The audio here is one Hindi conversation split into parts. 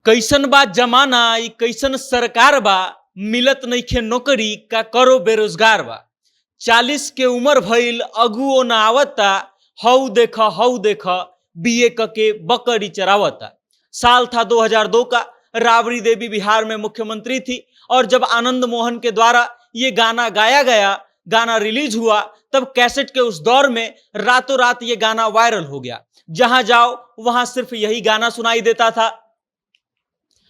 कैसन बा जमाना ई कैसन सरकार बा, मिलत नइखे नौकरी का करो बेरोजगार बा। 40 के उम्र भइल अगुओ न आवता, हऊ देख बीए के बकरी चरावता। साल था 2002 का, राबड़ी देवी बिहार में मुख्यमंत्री थी और जब आनंद मोहन के द्वारा ये गाना गाया गया, गाना रिलीज हुआ, तब कैसेट के उस दौर में रातों रात ये गाना वायरल हो गया। जहां जाओ वहां सिर्फ यही गाना सुनाई देता था।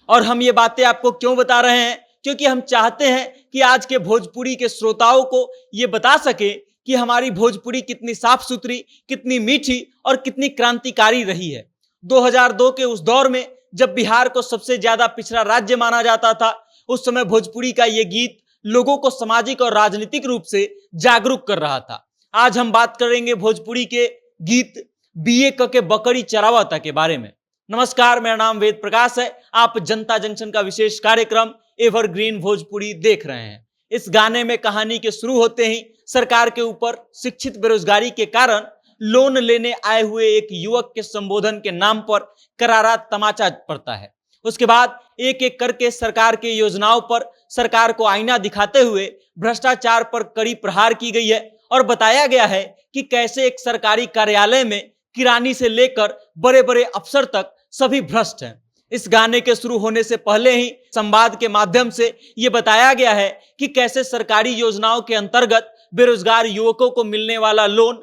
और हम ये बातें आपको क्यों बता रहे हैं? क्योंकि हम चाहते हैं कि आज के भोजपुरी के श्रोताओं को ये बता सके कि हमारी भोजपुरी कितनी साफ सुथरी, कितनी मीठी और कितनी क्रांतिकारी रही है। 2002 के उस दौर में जब बिहार को सबसे ज्यादा पिछड़ा राज्य माना जाता था, उस समय भोजपुरी का ये गीत लोगों को सामाजिक और राजनीतिक रूप से जागरूक कर रहा था। आज हम बात करेंगे भोजपुरी के गीत बीए के बकरी चरावता के बारे में। नमस्कार, मेरा नाम वेद प्रकाश है। आप जनता जंक्शन का विशेष कार्यक्रम एवरग्रीन भोजपुरी देख रहे हैं। इस गाने में कहानी के शुरू होते ही सरकार के ऊपर शिक्षित बेरोजगारी के कारण लोन लेने आए हुए एक युवक के संबोधन के नाम पर करारा तमाचा पड़ता है। उसके बाद एक एक करके सरकार के योजनाओं पर सरकार को आईना दिखाते हुए भ्रष्टाचार पर कड़ी प्रहार की गई है और बताया गया है कि कैसे एक सरकारी कार्यालय में किरानी से लेकर बड़े बड़े अफसर तक सभी भ्रष्ट हैं। इस गाने के शुरू होने से पहले ही संवाद के माध्यम से यह बताया गया है कि कैसे सरकारी योजनाओं के अंतर्गत बेरोजगार युवकों को मिलने वाला लोन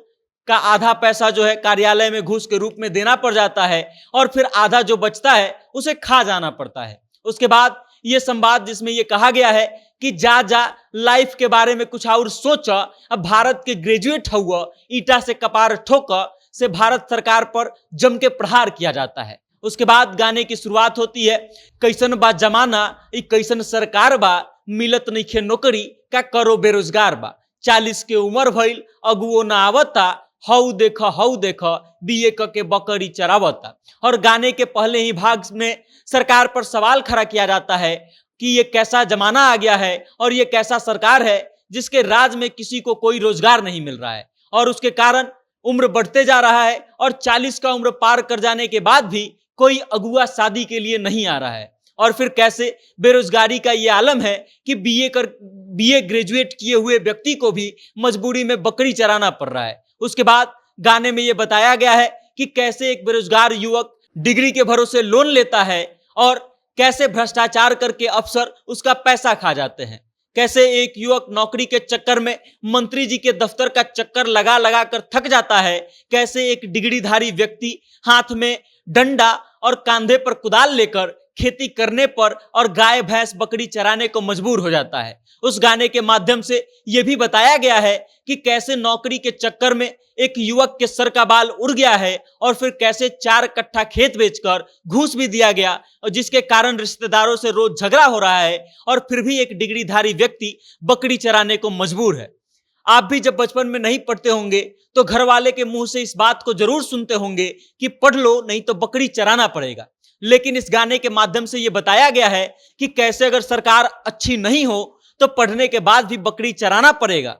का आधा पैसा जो है कार्यालय में घूस के रूप में देना पड़ जाता है और फिर आधा जो बचता है उसे खा जाना पड़ता है। उसके बाद यह संवाद जिसमें यह कहा गया है कि जा लाइफ के बारे में कुछ और सोच, अब भारत के ग्रेजुएट हुआ, ईटा से कपार ठोक से भारत सरकार पर जम के प्रहार किया जाता है। उसके बाद गाने की शुरुआत होती है, कैसन बा जमाना ई कैसन सरकार बा, मिलत नइखे नौकरी का करो बेरोजगार बा। 40 के उम्र भइल अगुओ न आवता, हऊ देख बीए के बकरी चरावता। और गाने के पहले ही भाग में सरकार पर सवाल खड़ा किया जाता है कि ये कैसा जमाना आ गया है और ये कैसा सरकार है जिसके राज में किसी को कोई रोजगार नहीं मिल रहा है और उसके कारण उम्र बढ़ते जा रहा है और 40 का उम्र पार कर जाने के बाद भी कोई अगुआ शादी के लिए नहीं आ रहा है। और फिर कैसे बेरोजगारी का ये आलम है कि बीए ग्रेजुएट किए हुए व्यक्ति को भी मजबूरी में बकरी चराना पड़ रहा है। उसके बाद गाने में ये बताया गया है कि कैसे एक बेरोजगार युवक डिग्री के भरोसे लोन लेता है और कैसे भ्रष्टाचार करके अफसर उसका पैसा खा जाते हैं। कैसे एक युवक नौकरी के चक्कर में मंत्री जी के दफ्तर का चक्कर लगा लगा कर थक जाता है। कैसे एक डिग्रीधारी व्यक्ति हाथ में डंडा और कांधे पर कुदाल लेकर खेती करने पर और गाय भैंस बकरी चराने को मजबूर हो जाता है। उस गाने के माध्यम से यह भी बताया गया है कि कैसे नौकरी के चक्कर में एक युवक के सर का बाल उड़ गया है और फिर कैसे 4 कट्ठा खेत बेचकर घूस भी दिया गया और जिसके कारण रिश्तेदारों से रोज झगड़ा हो रहा है और फिर भी एक डिग्रीधारी व्यक्ति बकरी चराने को मजबूर है। आप भी जब बचपन में नहीं पढ़ते होंगे तो घर वाले के मुंह से इस बात को जरूर सुनते होंगे कि पढ़ लो नहीं तो बकरी चराना पड़ेगा। लेकिन इस गाने के माध्यम से यह बताया गया है कि कैसे अगर सरकार अच्छी नहीं हो तो पढ़ने के बाद भी बकरी चराना पड़ेगा।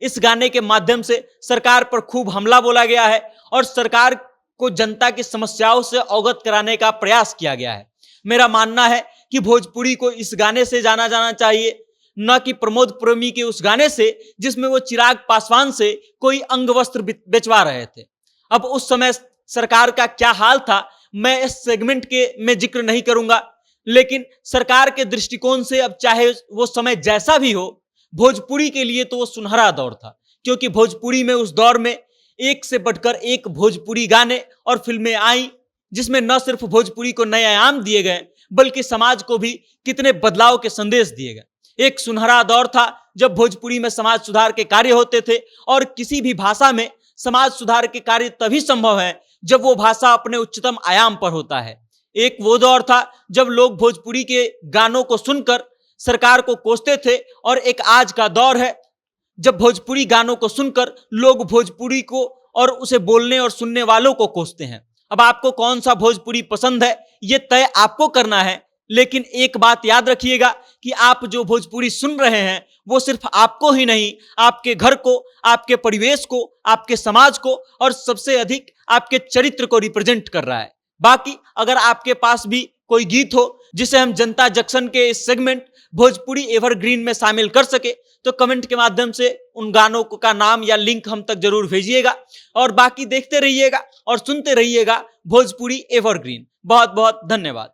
इस गाने के माध्यम से सरकार पर खूब हमला बोला गया है और सरकार को जनता की समस्याओं से अवगत कराने का प्रयास किया गया है। मेरा मानना है कि भोजपुरी को इस गाने से जाना जाना चाहिए, न कि प्रमोद प्रेमी के उस गाने से जिसमें वो चिराग पासवान से कोई अंग वस्त्र बेचवा रहे थे। अब उस समय सरकार का क्या हाल था मैं इस सेगमेंट के में जिक्र नहीं करूंगा, लेकिन सरकार के दृष्टिकोण से अब चाहे वो समय जैसा भी हो, भोजपुरी के लिए तो वो सुनहरा दौर था। क्योंकि भोजपुरी में उस दौर में एक से बढ़कर एक भोजपुरी गाने और फिल्में आई जिसमें न सिर्फ भोजपुरी को नए आयाम दिए गए बल्कि समाज को भी कितने बदलाव के संदेश दिए गए। एक सुनहरा दौर था जब भोजपुरी में समाज सुधार के कार्य होते थे और किसी भी भाषा में समाज सुधार के कार्य तभी संभव है जब वो भाषा अपने उच्चतम आयाम पर होता है। एक वो दौर था जब लोग भोजपुरी के गानों को सुनकर सरकार को कोसते थे और एक आज का दौर है जब भोजपुरी गानों को सुनकर लोग भोजपुरी को और उसे बोलने और सुनने वालों को कोसते हैं। अब आपको कौन सा भोजपुरी पसंद है ये तय आपको करना है, लेकिन एक बात याद रखिएगा कि आप जो भोजपुरी सुन रहे हैं वो सिर्फ आपको ही नहीं, आपके घर को, आपके परिवेश को, आपके समाज को और सबसे अधिक आपके चरित्र को रिप्रेजेंट कर रहा है। बाकी अगर आपके पास भी कोई गीत हो जिसे हम जनता जंक्शन के इस सेगमेंट भोजपुरी एवरग्रीन में शामिल कर सके, तो कमेंट के माध्यम से उन गानों का नाम या लिंक हम तक जरूर भेजिएगा। और बाकी देखते रहिएगा और सुनते रहिएगा भोजपुरी एवरग्रीन। बहुत बहुत धन्यवाद।